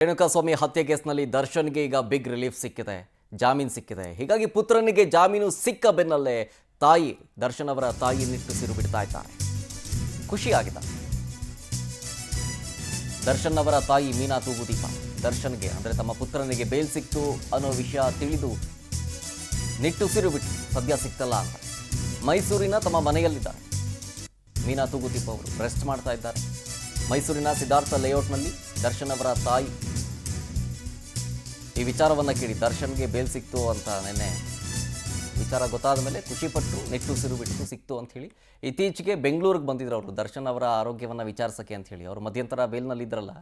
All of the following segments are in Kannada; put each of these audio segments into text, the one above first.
ರೇಣುಕಾಸ್ವಾಮಿ ಹತ್ಯೆ ಕೇಸ್ನಲ್ಲಿ ದರ್ಶನ್ಗೆ ಈಗ ಬಿಗ್ ರಿಲೀಫ್ ಸಿಕ್ಕಿದೆ, ಜಾಮೀನು ಸಿಕ್ಕಿದೆ. ಹೀಗಾಗಿ ಪುತ್ರನಿಗೆ ಜಾಮೀನು ಸಿಕ್ಕ ಬೆನ್ನಲ್ಲೇ ತಾಯಿ ದರ್ಶನ್ ಅವರ ತಾಯಿ ನಿಟ್ಟುಸಿರು ಬಿಡ್ತಾ ಇದ್ದಾರೆ. ಖುಷಿಯಾಗಿದೆ. ದರ್ಶನ್ ಅವರ ತಾಯಿ ಮೀನಾ ತೂಗುದೀಪ ದರ್ಶನ್ಗೆ ಅಂದರೆ ತಮ್ಮ ಪುತ್ರನಿಗೆ ಬೇಲ್ ಸಿಕ್ತು ಅನ್ನೋ ವಿಷಯ ತಿಳಿದು ನಿಟ್ಟುಸಿರು ಬಿಟ್ಟು ಸದ್ಯ ಸಿಕ್ತಲ್ಲ ಅಂತ ಮೈಸೂರಿನ ತಮ್ಮ ಮನೆಯಲ್ಲಿದ್ದಾರೆ. ಮೀನಾ ತೂಗುದೀಪ ಅವರು ರೆಸ್ಟ್ ಮಾಡ್ತಾ ಇದ್ದಾರೆ. ಮೈಸೂರಿನ ಸಿದ್ಧಾರ್ಥ ಲೇಔಟ್ನಲ್ಲಿ ದರ್ಶನ್ ಅವರ ತಾಯಿ ಈ ವಿಚಾರವನ್ನು ಕೇಳಿ ದರ್ಶನ್ಗೆ ಬೇಲ್ ಸಿಕ್ತು ಅಂತ ನೆನ್ನೆ ವಿಚಾರ ಗೊತ್ತಾದ ಮೇಲೆ ಖುಷಿಪಟ್ಟು ನಿಟ್ಟುಸಿರು ಬಿಟ್ಟು ಸಿಕ್ತು ಅಂತ ಹೇಳಿ ಇತ್ತೀಚೆಗೆ ಬೆಂಗಳೂರಿಗೆ ಬಂದಿದ್ರು ಅವರು ದರ್ಶನ್ ಅವರ ಆರೋಗ್ಯವನ್ನು ವಿಚಾರಿಸೋಕ್ಕೆ ಅಂತ ಹೇಳಿ. ಅವರು ಮಧ್ಯಂತರ ಬೇಲ್ನಲ್ಲಿದ್ದರಲ್ಲ,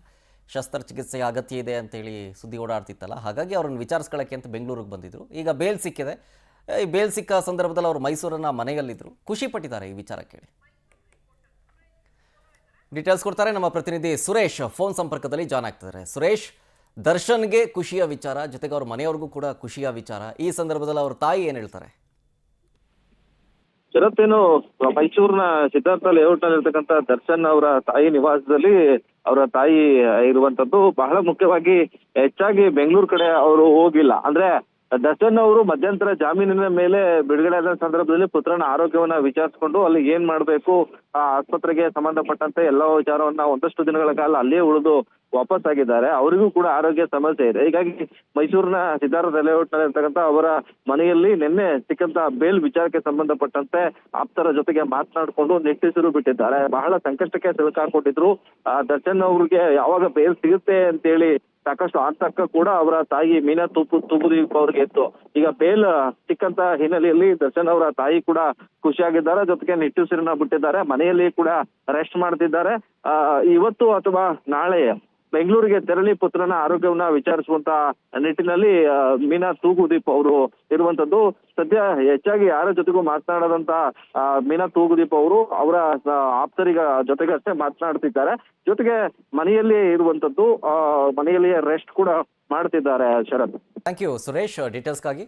ಶಸ್ತ್ರಚಿಕಿತ್ಸೆಯ ಅಗತ್ಯ ಇದೆ ಅಂತೇಳಿ ಸುದ್ದಿ ಓಡಾಡ್ತಿತ್ತಲ್ಲ, ಹಾಗಾಗಿ ಅವ್ರನ್ನ ವಿಚಾರಿಸ್ಕೊಳ್ಳೋಕ್ಕೆ ಅಂತ ಬೆಂಗಳೂರಿಗೆ ಬಂದಿದ್ರು. ಈಗ ಬೇಲ್ ಸಿಕ್ಕಿದೆ. ಈ ಬೇಲ್ ಸಿಕ್ಕ ಸಂದರ್ಭದಲ್ಲಿ ಅವರು ಮೈಸೂರನ್ನ ಮನೆಯಲ್ಲಿದ್ದರು, ಖುಷಿಪಟ್ಟಿದ್ದಾರೆ ಈ ವಿಚಾರ ಕೇಳಿ. ಡೀಟೇಲ್ಸ್ ಕೊಡ್ತಾರೆ ನಮ್ಮ ಪ್ರತಿನಿಧಿ ಸುರೇಶ್, ಫೋನ್ ಸಂಪರ್ಕದಲ್ಲಿ ಜಾಯ್ನ್ ಆಗ್ತಿದ್ದಾರೆ. ಸುರೇಶ್, ದರ್ಶನ್ಗೆ ಖುಷಿಯ ವಿಚಾರ, ಜೊತೆಗೆ ಅವ್ರ ಮನೆಯವ್ರಿಗೂ ಕೂಡ ಖುಷಿಯ ವಿಚಾರ. ಈ ಸಂದರ್ಭದಲ್ಲಿ ಅವ್ರ ತಾಯಿ ಏನು ಹೇಳ್ತಾರೆ? ಶರತ್ತೇನು ಮೈಸೂರಿನ ಸಿದ್ಧಾರ್ಥ ಲೇಔಟ್ ನಲ್ಲಿ ಇರ್ತಕ್ಕಂಥ ದರ್ಶನ್ ಅವರ ತಾಯಿ ನಿವಾಸದಲ್ಲಿ ಅವರ ತಾಯಿ ಇರುವಂತದ್ದು. ಬಹಳ ಮುಖ್ಯವಾಗಿ ಹೆಚ್ಚಾಗಿ ಬೆಂಗಳೂರು ಕಡೆ ಅವರು ಹೋಗಿಲ್ಲ. ಅಂದ್ರೆ ದರ್ಶನ್ ಅವರು ಮಧ್ಯಂತರ ಜಾಮೀನಿನ ಮೇಲೆ ಬಿಡುಗಡೆ ಆದ ಸಂದರ್ಭದಲ್ಲಿ ಪುತ್ರನ ಆರೋಗ್ಯವನ್ನ ವಿಚಾರಿಸಿಕೊಂಡು ಅಲ್ಲಿ ಏನ್ ಮಾಡ್ಬೇಕು, ಆ ಆಸ್ಪತ್ರೆಗೆ ಸಂಬಂಧಪಟ್ಟಂತೆ ಎಲ್ಲ ವಿಚಾರವನ್ನ ಒಂದಷ್ಟು ದಿನಗಳ ಕಾಲ ಅಲ್ಲೇ ಉಳಿದು ವಾಪಸ್ ಆಗಿದ್ದಾರೆ. ಅವರಿಗೂ ಕೂಡ ಆರೋಗ್ಯ ಸಮಸ್ಯೆ ಇದೆ. ಹೀಗಾಗಿ ಮೈಸೂರಿನ ಸಿದ್ಧಾರ್ಥ ಲೇಔಟ್ ನಲ್ಲಿ ಇರ್ತಕ್ಕಂಥ ಅವರ ಮನೆಯಲ್ಲಿ ನಿನ್ನೆ ಸಿಕ್ಕಂತ ಬೇಲ್ ವಿಚಾರಕ್ಕೆ ಸಂಬಂಧಪಟ್ಟಂತೆ ಆಪ್ತರ ಜೊತೆಗೆ ಮಾತನಾಡಿಕೊಂಡು ನಿಟ್ಟುಸಿರು ಬಿಟ್ಟಿದ್ದಾರೆ. ಬಹಳ ಸಂಕಷ್ಟಕ್ಕೆ ಸಿಲುಕಾಕೊಂಡಿದ್ರು. ದರ್ಶನ್ ಅವ್ರಿಗೆ ಯಾವಾಗ ಬೇಲ್ ಸಿಗುತ್ತೆ ಅಂತೇಳಿ ಸಾಕಷ್ಟು ಆತಂಕ ಕೂಡ ಅವರ ತಾಯಿ ಮೀನಾ ತೂಗುದೀಪ ಅವ್ರಿಗೆ ಇತ್ತು. ಈಗ ಬೇಲ್ ಸಿಕ್ಕಂತ ಹಿನ್ನೆಲೆಯಲ್ಲಿ ದರ್ಶನ್ ಅವರ ತಾಯಿ ಕೂಡ ಖುಷಿಯಾಗಿದ್ದಾರೆ, ಜೊತೆಗೆ ನಿಟ್ಟುಸಿರನ್ನ ಬಿಟ್ಟಿದ್ದಾರೆ. ಮನೆಯಲ್ಲಿ ಕೂಡ ರೆಸ್ಟ್ ಮಾಡ್ತಿದ್ದಾರೆ. ಇವತ್ತು ಅಥವಾ ನಾಳೆ ಬೆಂಗಳೂರಿಗೆ ತೆರಳಿ ಪುತ್ರನ ಆರೋಗ್ಯವನ್ನ ವಿಚಾರಿಸುವಂತ ನಿಟ್ಟಿನಲ್ಲಿ ಮೀನಾ ತೂಗುದೀಪ್ ಅವರು ಇರುವಂತದ್ದು. ಸದ್ಯ ಹೆಚ್ಚಾಗಿ ಯಾರ ಜೊತೆಗೂ ಮಾತನಾಡದಂತ ಮೀನಾ ತೂಗುದೀಪ್ ಅವರು ಅವರ ಆಪ್ತರಿಗ ಜೊತೆಗೆ ಅಷ್ಟೇ ಮಾತನಾಡ್ತಿದ್ದಾರೆ. ಜೊತೆಗೆ ಮನೆಯಲ್ಲಿಯೇ ಇರುವಂತದ್ದು, ಮನೆಯಲ್ಲಿಯೇ ರೆಸ್ಟ್ ಕೂಡ ಮಾಡ್ತಿದ್ದಾರೆ. ಶರತ್, ಥ್ಯಾಂಕ್ ಯು ಸುರೇಶ್ ಡೀಟೇಲ್ಸ್ಗಾಗಿ.